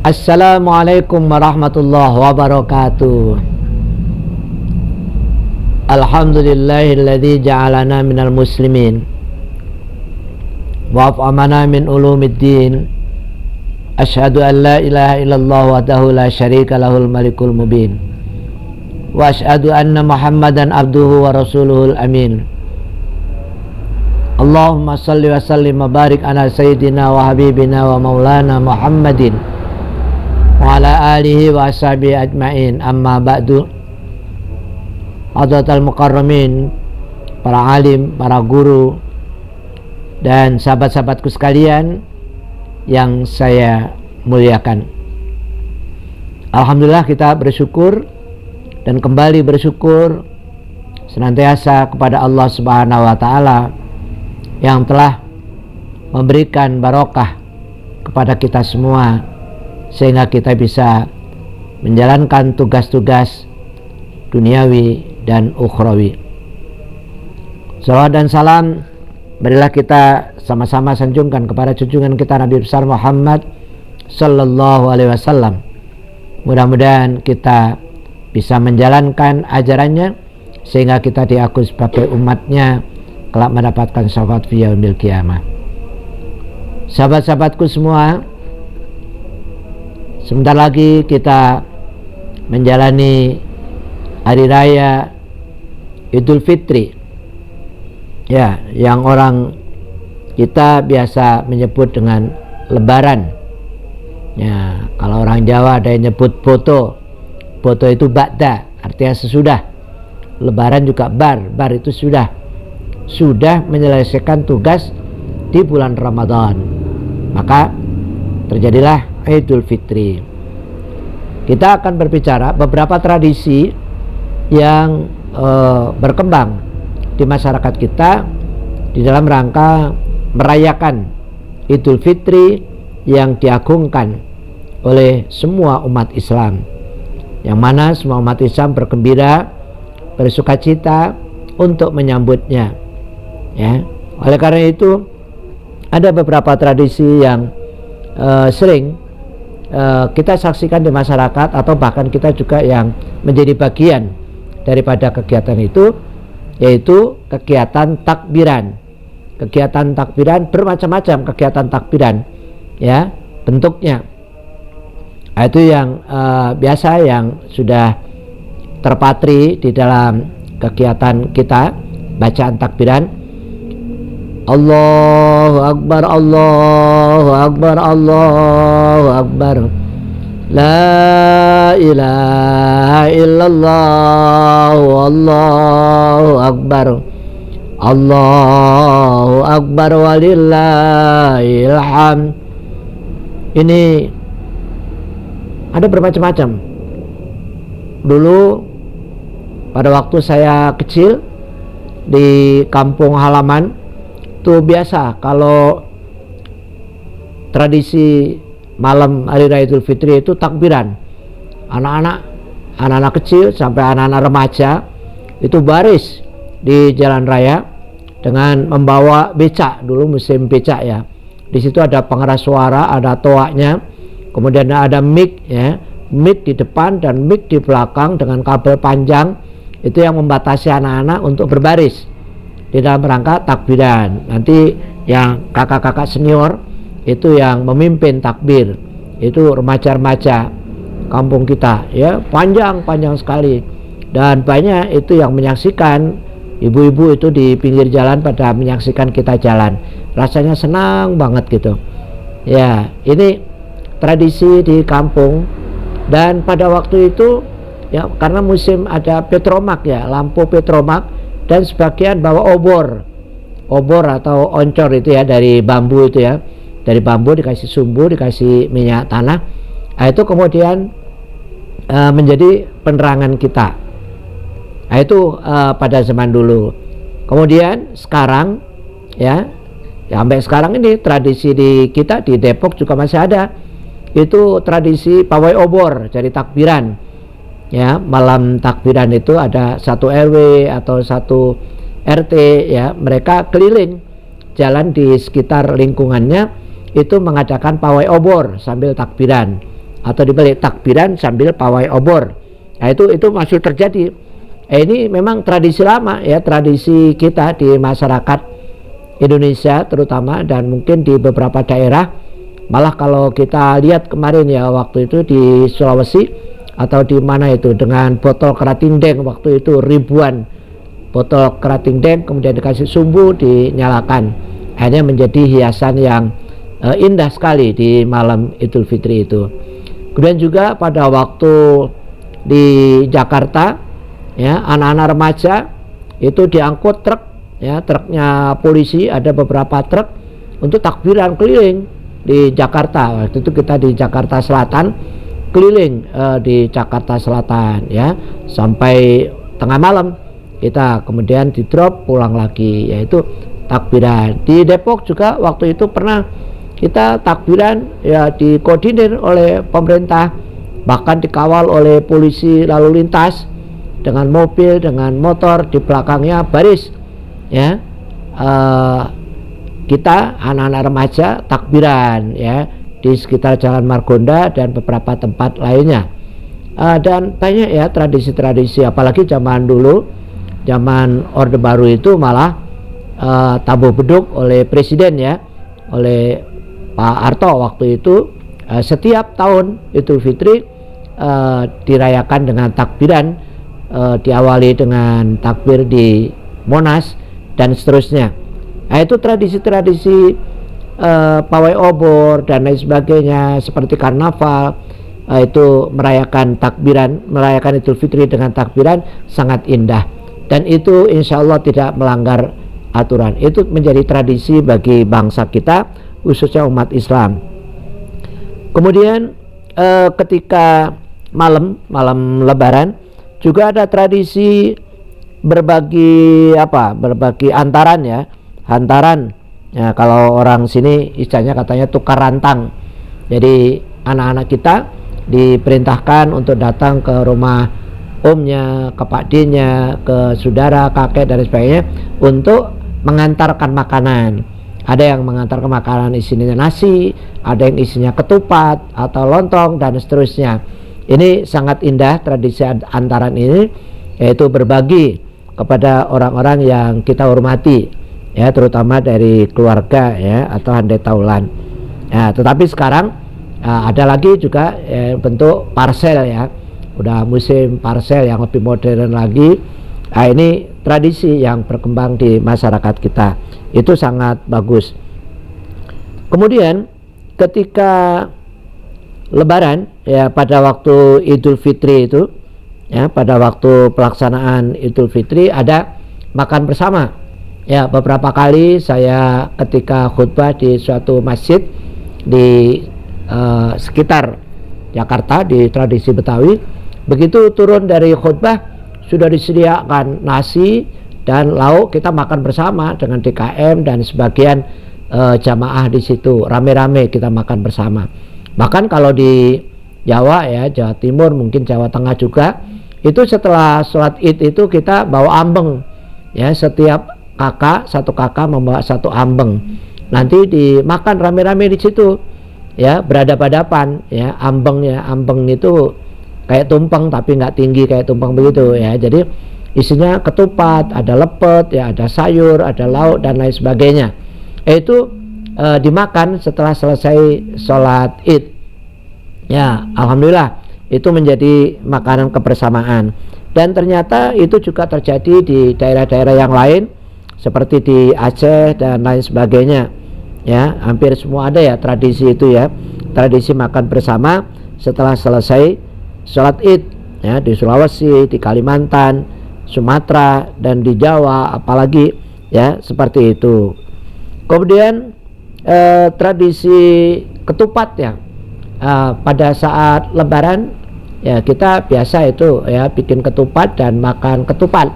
Assalamualaikum warahmatullahi wabarakatuh. Alhamdulillahilladzi ja'alana minal muslimin wa af'amana min ulumiddin. Asyhadu an la ilaha illallah wahdahu la syarika lahul malikul mubin. Wa asyhadu anna Muhammadan abduhu wa rasuluhul amin. Allahumma salli wa sallim wa barik ala sayyidina wa habibina wa maulana Muhammadin wa ala alihi wa ashabihi ajma'in. Amma ba'du. Hadratal mukarramin, para alim, para guru, dan sahabat-sahabatku sekalian yang saya muliakan, alhamdulillah kita bersyukur dan kembali bersyukur senantiasa kepada Allah Subhanahu wa Ta'ala yang telah memberikan barokah kepada kita semua sehingga kita bisa menjalankan tugas-tugas duniawi dan ukhrawi. Salawat dan salam marilah kita sama-sama sanjungkan kepada junjungan kita Nabi besar Muhammad sallallahu alaihi wasallam. Mudah-mudahan kita bisa menjalankan ajarannya sehingga kita diakui sebagai umatnya kelak mendapatkan syafaat fi yaumil qiyamah. Sahabat-sahabatku semua, sebentar lagi kita menjalani hari raya Idul Fitri, ya, yang orang kita biasa menyebut dengan Lebaran. Ya, kalau orang Jawa ada yang nyebut boto. Boto itu ba'da, artinya sesudah. Lebaran juga bar itu sudah menyelesaikan tugas di bulan Ramadan. Maka terjadilah Idul Fitri. Kita akan berbicara beberapa tradisi yang berkembang di masyarakat kita di dalam rangka merayakan Idul Fitri yang diagungkan oleh semua umat Islam, yang mana semua umat Islam bergembira, bersukacita untuk menyambutnya, ya. Oleh karena itu ada beberapa tradisi yang sering kita saksikan di masyarakat, atau bahkan kita juga yang menjadi bagian daripada kegiatan itu, yaitu kegiatan takbiran. Kegiatan takbiran bermacam-macam, kegiatan takbiran, ya, bentuknya. Itu yang biasa yang sudah terpatri di dalam kegiatan kita, bacaan takbiran. Allahu Akbar, Allahu Akbar, Allahu Akbar. La ilaha illallah, Allahu Akbar, Allahu Akbar walillahil hamd. Ini ada bermacam-macam. Dulu pada waktu saya kecil di kampung halaman itu biasa kalau tradisi malam hari raya Idul Fitri itu takbiran. Anak-anak kecil sampai anak-anak remaja itu baris di jalan raya dengan membawa becak. Dulu musim becak, ya. Di situ ada pengeras suara, ada toaknya, kemudian ada mic, ya, mic di depan dan mic di belakang dengan kabel panjang. Itu yang membatasi anak-anak untuk berbaris di dalam rangka takbiran. Nanti yang kakak-kakak senior itu yang memimpin takbir, itu remaja-remaja kampung kita, ya, panjang sekali, dan banyak itu yang menyaksikan. Ibu-ibu itu di pinggir jalan pada menyaksikan kita jalan, rasanya senang banget gitu, ya. Ini tradisi di kampung. Dan pada waktu itu, ya, karena musim ada petromak, ya, lampu petromak, dan sebagian bawa obor atau oncor itu, ya, dari bambu itu, ya. Dari bambu dikasih sumbu, dikasih minyak tanah. Nah, itu kemudian menjadi penerangan kita. Nah, itu pada zaman dulu. Kemudian sekarang, ya sampai sekarang ini tradisi di kita di Depok juga masih ada. Itu tradisi pawai obor, jadi takbiran. Ya, malam takbiran itu ada satu RW atau satu RT, ya, mereka keliling jalan di sekitar lingkungannya itu mengadakan pawai obor sambil takbiran. atau dibalik takbiran sambil pawai obor. Nah, itu masih terjadi. Ini memang tradisi lama ya, tradisi kita di masyarakat Indonesia terutama, dan mungkin di beberapa daerah. Malah kalau kita lihat kemarin ya, waktu itu di Sulawesi atau di mana itu, dengan botol kerating deng, waktu itu ribuan botol kerating deng kemudian dikasih sumbu, dinyalakan, akhirnya menjadi hiasan yang indah sekali di malam Idul Fitri itu. Kemudian juga pada waktu di Jakarta ya, anak-anak remaja itu diangkut truk ya, truknya polisi, ada beberapa truk untuk takbiran keliling di Jakarta. Waktu itu kita di Jakarta Selatan, keliling di Jakarta Selatan ya, sampai tengah malam kita kemudian di drop pulang lagi, yaitu takbiran. Di Depok juga waktu itu pernah kita takbiran ya, dikoordinir oleh pemerintah, bahkan dikawal oleh polisi lalu lintas dengan mobil, dengan motor, di belakangnya baris ya, kita anak-anak remaja takbiran ya di sekitar Jalan Margonda dan beberapa tempat lainnya. Dan banyak ya tradisi-tradisi, apalagi zaman dulu, zaman Orde Baru itu malah tabuh beduk oleh presiden ya, oleh Pak Harto waktu itu. Setiap tahun Idul Fitri dirayakan dengan takbiran, diawali dengan takbir di Monas dan seterusnya. Nah, itu tradisi-tradisi pawai obor dan lain sebagainya, seperti karnaval, itu merayakan takbiran, merayakan Idul Fitri dengan takbiran sangat indah, dan itu insya Allah tidak melanggar aturan. Itu menjadi tradisi bagi bangsa kita, khususnya umat Islam. Kemudian ketika malam Lebaran juga ada tradisi berbagi hantaran ya, hantaran ya, kalau orang sini istilahnya katanya tukar rantang. Jadi anak-anak kita diperintahkan untuk datang ke rumah omnya, ke Pak D-nya, ke saudara, kakek dan sebagainya untuk mengantarkan makanan. Ada yang mengantarkan makanan isinya nasi, ada yang isinya ketupat atau lontong dan seterusnya. Ini sangat indah tradisi antaran ini, yaitu berbagi kepada orang-orang yang kita hormati ya, terutama dari keluarga ya, atau handai taulan ya. Tetapi sekarang ada lagi juga bentuk parsel ya, udah musim parsel yang lebih modern lagi. Nah, ini tradisi yang berkembang di masyarakat kita, itu sangat bagus. Kemudian ketika Lebaran ya, pada waktu Idul Fitri itu ya, pada waktu pelaksanaan Idul Fitri ada makan bersama ya. Beberapa kali saya ketika khutbah di suatu masjid di sekitar Jakarta, di tradisi Betawi, begitu turun dari khutbah sudah disediakan nasi dan lauk, kita makan bersama dengan DKM dan sebagian jamaah di situ, rame-rame kita makan bersama. Bahkan kalau di Jawa ya, Jawa Timur, mungkin Jawa Tengah juga, itu setelah sholat Id itu kita bawa ambeng ya, setiap satu kakak membawa satu ambeng, nanti dimakan rame-rame di situ ya, berhadapan-hadapan ya. Ambeng itu kayak tumpeng tapi nggak tinggi kayak tumpeng begitu ya. Jadi isinya ketupat, ada lepet ya, ada sayur, ada lauk dan lain sebagainya. Itu dimakan setelah selesai sholat Id ya. Alhamdulillah itu menjadi makanan kebersamaan, dan ternyata itu juga terjadi di daerah-daerah yang lain seperti di Aceh dan lain sebagainya ya. Hampir semua ada ya tradisi itu ya, tradisi makan bersama setelah selesai sholat Id ya, di Sulawesi, di Kalimantan, Sumatera, dan di Jawa apalagi ya, seperti itu. Kemudian tradisi ketupat ya, pada saat Lebaran ya, kita biasa itu ya bikin ketupat dan makan ketupat.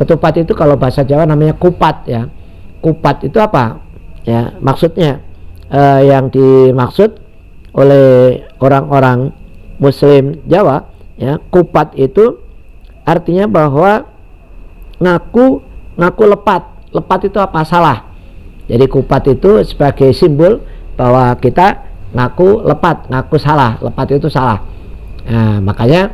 Ketupat itu kalau bahasa Jawa namanya kupat ya. Kupat itu apa ya maksudnya? Yang dimaksud oleh orang-orang Muslim Jawa ya, kupat itu artinya bahwa ngaku lepat itu apa, salah. Jadi kupat itu sebagai simbol bahwa kita ngaku lepat, ngaku salah. Lepat itu salah. Nah, makanya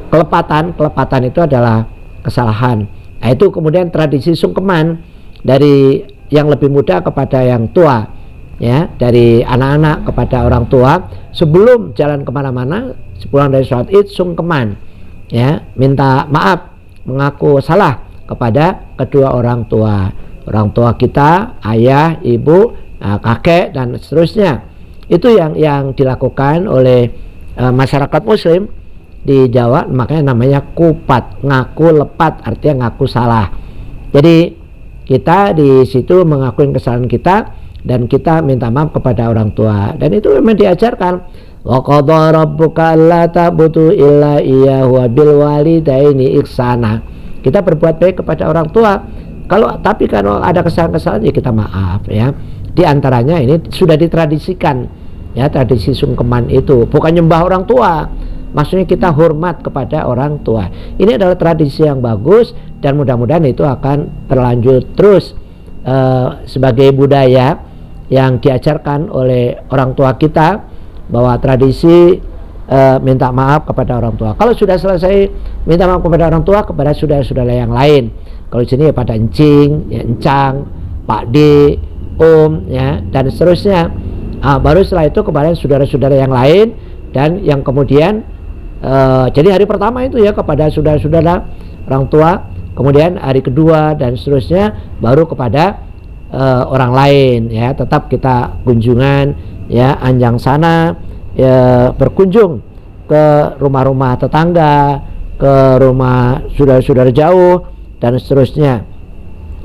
kelepatan itu adalah kesalahan. Nah, itu kemudian tradisi sungkeman dari yang lebih muda kepada yang tua, ya, dari anak-anak kepada orang tua sebelum jalan kemana-mana, sepulang dari sholat id sungkeman, ya, minta maaf, mengaku salah kepada kedua orang tua kita, ayah, ibu, kakek dan seterusnya. Itu yang dilakukan oleh masyarakat muslim di Jawa, makanya namanya kupat, ngaku lepat, artinya ngaku salah. Jadi kita di situ mengakuin kesalahan kita dan kita minta maaf kepada orang tua, dan itu memang diajarkan. Wa qadha rabbuka alla ta'budu illa iyyahu wa bil walidaini ihsana. Kita berbuat baik kepada orang tua. Tapi kalau ada kesalahan-kesalahan ya kita maaf, ya. Di antaranya ini sudah ditradisikan, ya, tradisi sungkeman itu bukan nyembah orang tua. Maksudnya kita hormat kepada orang tua. Ini adalah tradisi yang bagus dan mudah-mudahan itu akan berlanjut terus sebagai budaya yang diajarkan oleh orang tua kita, bahwa tradisi minta maaf kepada orang tua. Kalau sudah selesai minta maaf kepada orang tua, kepada saudara-saudara yang lain. Kalau di sini ya pada encing, ya, encang, Pak D, Om, ya, dan seterusnya. Baru setelah itu kepada saudara-saudara yang lain, dan yang kemudian jadi hari pertama itu ya kepada saudara-saudara orang tua, kemudian hari kedua dan seterusnya baru kepada orang lain, ya. Tetap kita kunjungan, ya, anjang sana, ya, berkunjung ke rumah-rumah tetangga, ke rumah saudara-saudara jauh dan seterusnya.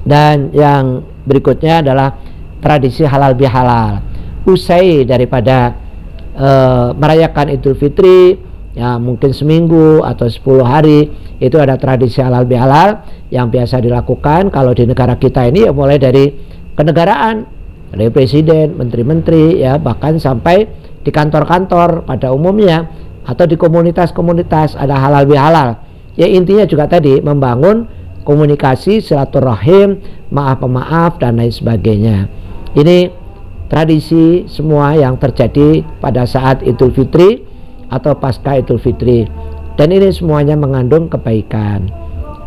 Dan yang berikutnya adalah tradisi halal bihalal. Usai daripada merayakan Idul Fitri, ya, mungkin seminggu atau 10 hari, itu ada tradisi halal bihalal yang biasa dilakukan kalau di negara kita ini, ya, mulai dari kenegaraan, dari presiden, menteri-menteri, ya, bahkan sampai di kantor-kantor pada umumnya atau di komunitas-komunitas ada halal bihalal. Ya, intinya juga tadi membangun komunikasi, silaturahim, maaf-maaf dan lain sebagainya. Ini tradisi semua yang terjadi pada saat Idul Fitri atau pasca Idul Fitri, dan ini semuanya mengandung kebaikan.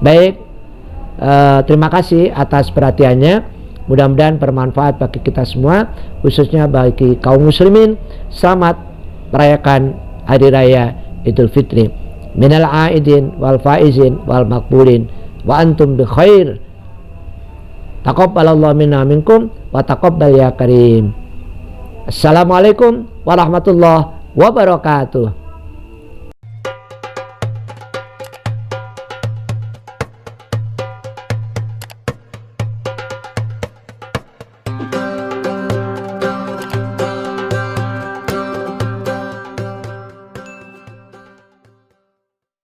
Baik, terima kasih atas perhatiannya. Mudah-mudahan bermanfaat bagi kita semua, khususnya bagi kaum muslimin. Selamat merayakan hari raya Idul Fitri. Minal aidin wal faizin wal makbulin wa antum bi khair. Taqabbalallahu minna minkum wa taqabbal ya karim. Assalamualaikum warahmatullahi wabarakatuh.